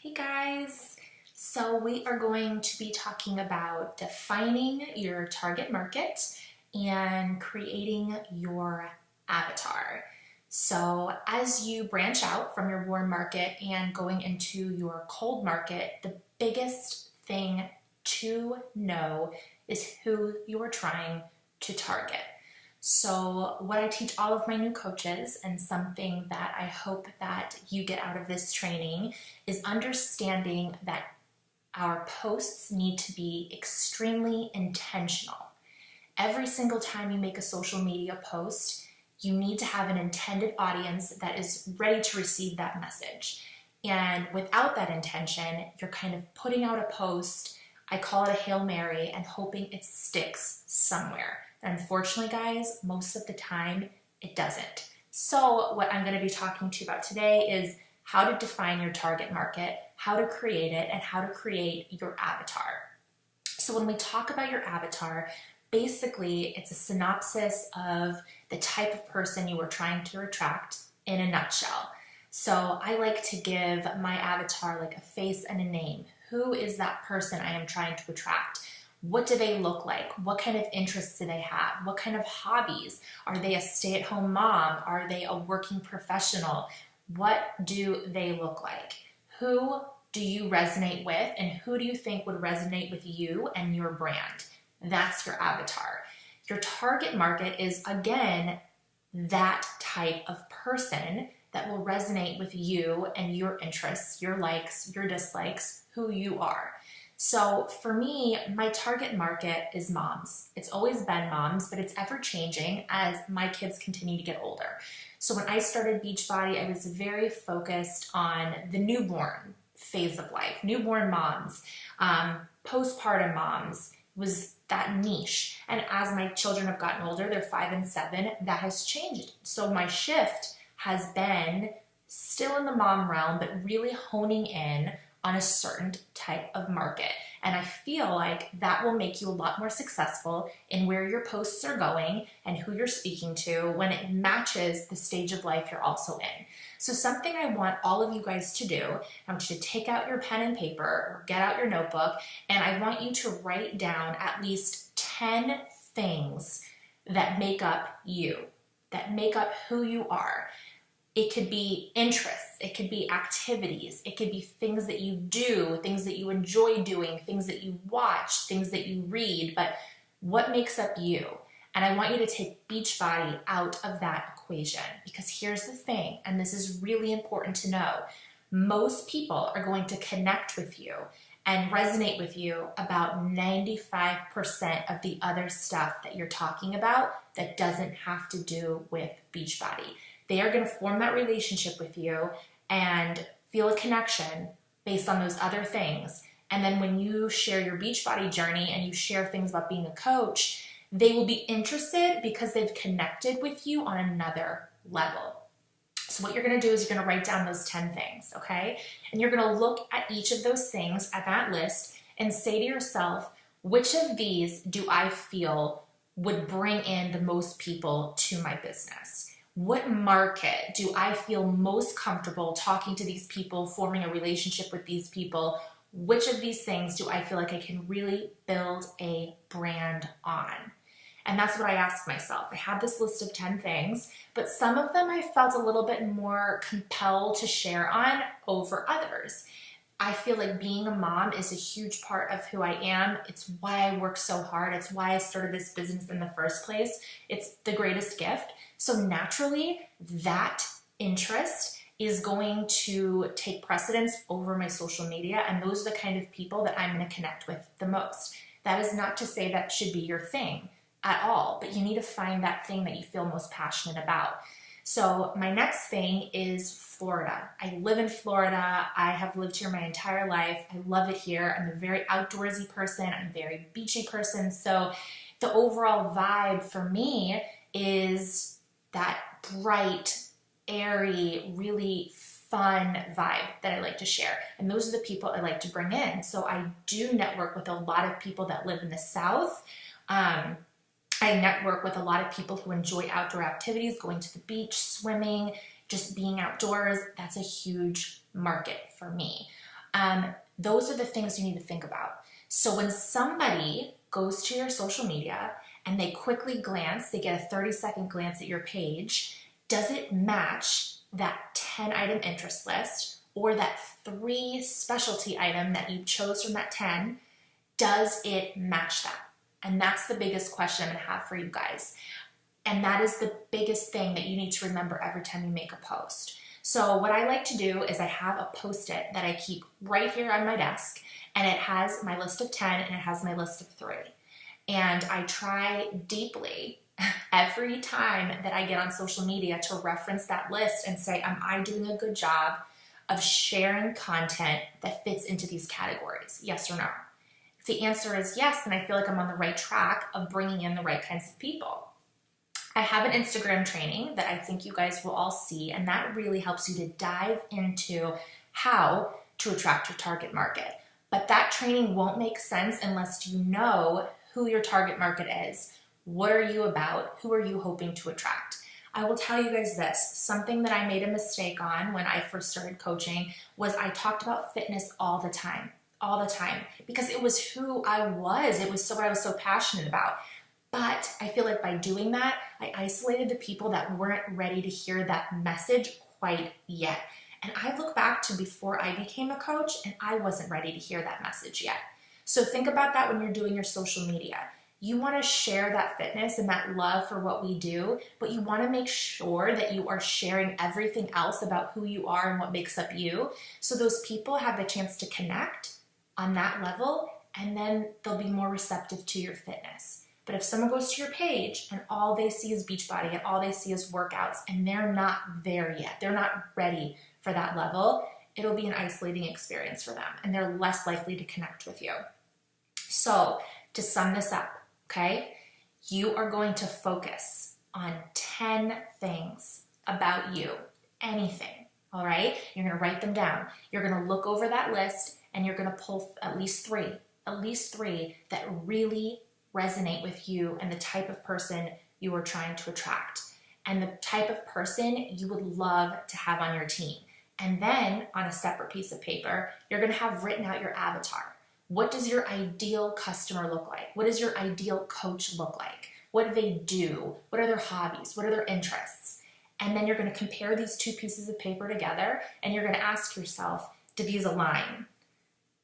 Hey guys! So we are going to be talking about defining your target market and creating your avatar. So as you branch out from your warm market and going into your cold market, the biggest thing to know is who you're trying to target. So what I teach all of my new coaches, and something that I hope that you get out of this training, is understanding that our posts need to be extremely intentional. Every single time you make a social media post, you need to have an intended audience that is ready to receive that message. And without that intention, you're kind of putting out a post, I call it a Hail Mary, and hoping it sticks somewhere. And unfortunately, guys, most of the time it doesn't. So what I'm going to be talking to you about today is how to define your target market, how to create it, and how to create your avatar. So when we talk about your avatar, basically it's a synopsis of the type of person you are trying to attract in a nutshell. So I like to give my avatar like a face and a name. Who is that person I am trying to attract? What do they look like? What kind of interests do they have? What kind of hobbies? Are they a stay-at-home mom? Are they a working professional? What do they look like? Who do you resonate with, and who do you think would resonate with you and your brand? That's your avatar. Your target market is, again, that type of person that will resonate with you and your interests, your likes, your dislikes, who you are. So for me, my target market is moms. It's always been moms, but it's ever changing as my kids continue to get older. So when I started Beachbody, I was very focused on the newborn phase of life, newborn moms, postpartum moms was that niche. And as my children have gotten older, they're 5 and 7, that has changed. So my shift has been still in the mom realm, but really honing in on a certain type of market. And I feel like that will make you a lot more successful in where your posts are going and who you're speaking to when it matches the stage of life you're also in. So something I want all of you guys to do, I want you to take out your pen and paper or get out your notebook, and I want you to write down at least 10 things that make up you, that make up who you are. It could be interests, it could be activities, it could be things that you do, things that you enjoy doing, things that you watch, things that you read, but what makes up you? And I want you to take Beachbody out of that equation, because here's the thing, and this is really important to know. Most people are going to connect with you and resonate with you about 95% of the other stuff that you're talking about that doesn't have to do with Beachbody. They are going to form that relationship with you and feel a connection based on those other things. And then when you share your Beachbody journey and you share things about being a coach, they will be interested because they've connected with you on another level. So what you're going to do is you're going to write down those 10 things, okay? And you're going to look at each of those things at that list and say to yourself, which of these do I feel would bring in the most people to my business? What market do I feel most comfortable talking to these people, forming a relationship with these people? Which of these things do I feel like I can really build a brand on? And that's what I asked myself. I had this list of 10 things, but some of them I felt a little bit more compelled to share on over others. I feel like being a mom is a huge part of who I am. It's why I work so hard. It's why I started this business in the first place. It's the greatest gift. So naturally, that interest is going to take precedence over my social media, and those are the kind of people that I'm going to connect with the most. That is not to say that should be your thing at all, but you need to find that thing that you feel most passionate about. So my next thing is Florida. I live in Florida. I have lived here my entire life. I love it here. I'm a very outdoorsy person. I'm a very beachy person. So the overall vibe for me is that bright, airy, really fun vibe that I like to share. And those are the people I like to bring in. So I do network with a lot of people that live in the South. I network with a lot of people who enjoy outdoor activities, going to the beach, swimming, just being outdoors. That's a huge market for me. Those are the things you need to think about. So when somebody goes to your social media and they quickly glance, they get a 30-second glance at your page, does it match that 10-item interest list or that 3 specialty item that you chose from that 10? Does it match that? And that's the biggest question I'm gonna have for you guys. And that is the biggest thing that you need to remember every time you make a post. So what I like to do is I have a Post-it that I keep right here on my desk, and it has my list of 10 and it has my list of 3. And I try deeply every time that I get on social media to reference that list and say, am I doing a good job of sharing content that fits into these categories? Yes or no? If the answer is yes, then I feel like I'm on the right track of bringing in the right kinds of people. I have an Instagram training that I think you guys will all see, and that really helps you to dive into how to attract your target market. But that training won't make sense unless you know who your target market is. What are you about? Who are you hoping to attract? I will tell you guys this, something that I made a mistake on when I first started coaching was I talked about fitness all the time, because it was who I was. It was what I was so passionate about. But I feel like by doing that, I isolated the people that weren't ready to hear that message quite yet. And I look back to before I became a coach and I wasn't ready to hear that message yet. So think about that when you're doing your social media. You want to share that fitness and that love for what we do, but you want to make sure that you are sharing everything else about who you are and what makes up you, so those people have the chance to connect on that level, and then they'll be more receptive to your fitness. But if someone goes to your page and all they see is Beachbody and all they see is workouts and they're not there yet, they're not ready for that level, it'll be an isolating experience for them and they're less likely to connect with you. So to sum this up, okay, you are going to focus on 10 things about you, anything, all right? You're gonna write them down. You're gonna look over that list and you're gonna pull at least three that really resonate with you and the type of person you are trying to attract and the type of person you would love to have on your team. And then on a separate piece of paper, you're gonna have written out your avatar. What does your ideal customer look like? What does your ideal coach look like? What do they do? What are their hobbies? What are their interests? And then you're gonna compare these 2 pieces of paper together and you're gonna ask yourself, do these align?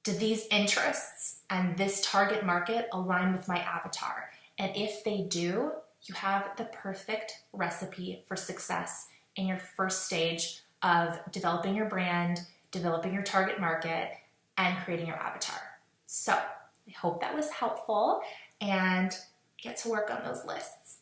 Do these interests and this target market align with my avatar? And if they do, you have the perfect recipe for success in your first stage of developing your brand, developing your target market, and creating your avatar. So I hope that was helpful, and get to work on those lists.